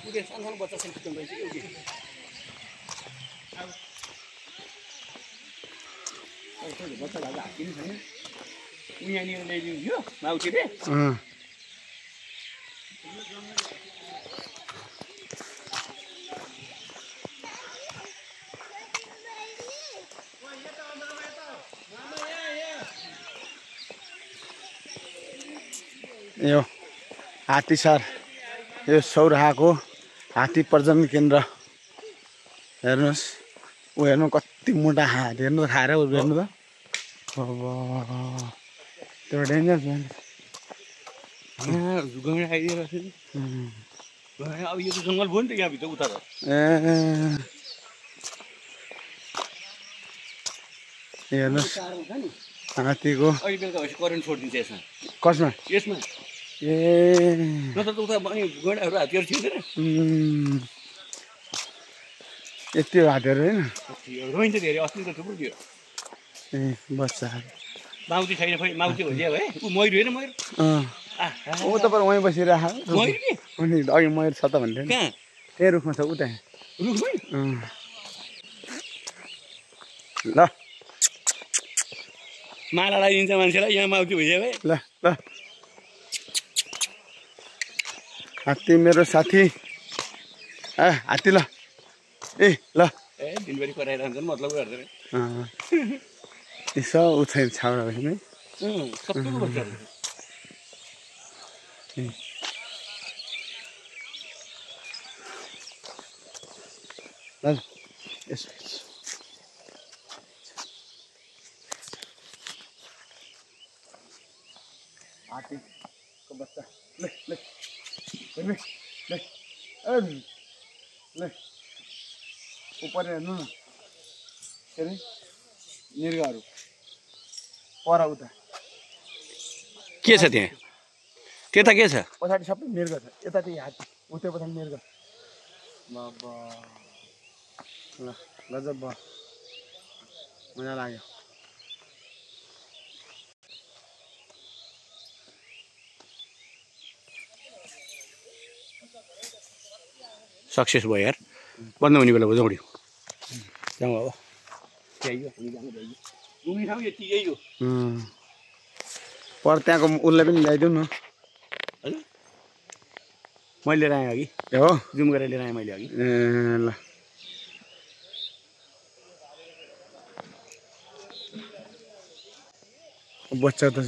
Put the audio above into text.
उले सानो बच्चा चाहिँ खिच्नु भइसक्यो कि अब बच्चा लाग्दा हाकिनु छैन उ यहाँनिर ल्याइदिनु यो माउटीले यो हात्तीसार यो सौराहाको हात्ती प्रजनन केन्द्र हेर्नुहोस् ऊ हेर्नु कति मोटा हात हेर्नु त खाएर हेर्नु त अब त्यो डेन्जर छ गैँडा आइदिएको छ अब यो त जङ्गल भयो नि त यहाँभित्र उता त हेर्नुहोस् हात्तीको अहिले बेलुका भएपछि करेन्ट छोडिदिन्छ यसमा कसमा यसमा ए नत्र त उता गैँडाहरू हात्तीहरू थिएन यति हातहरू होइन रोइन्छ धेरै अस्ति त थुप्रो थियो ए बच्चा माउती छैन खोइ माउती भइदियो है ऊ मयूर होइन मयूर ऊ तपाईँ वहीँ बसिरहेको मयूर के अनि अघि मयूर छ त भन्थ्यो नि कहाँ त्यही रुखमा छ उता रुखमै ल माला लगाइदिन्छ मान्छेलाई यहाँ माउती भइदियो है ल ल हात्ती मेरो साथी हात्ती ल ए ल ए दिनभरि कराइरहन्छ मतलब गर्दैन यसो ऊ छैन छाउरा होइन सबैको बच्चा ल यसो हात्तीको बच्चा ल ल ल ल उपर हेर्नु न के अरे मृगहरू पर उता के छ त्यहाँ त्यता के छ पछाडि सबै मृग छ यता चाहिँ हात्ती उतै पछाडि मृग ल गजब भयो मजा लाग्यो सक्सेस भयो यार बन्द हुने बेला बजाउँयो जाउँ अब पर त्यहाँको उसलाई पनि ल्याइदिउँ न मैले लिएर आएँ अघि हो जुम गरेर लिएर आएँ मैले अघि ए ल बच्चा त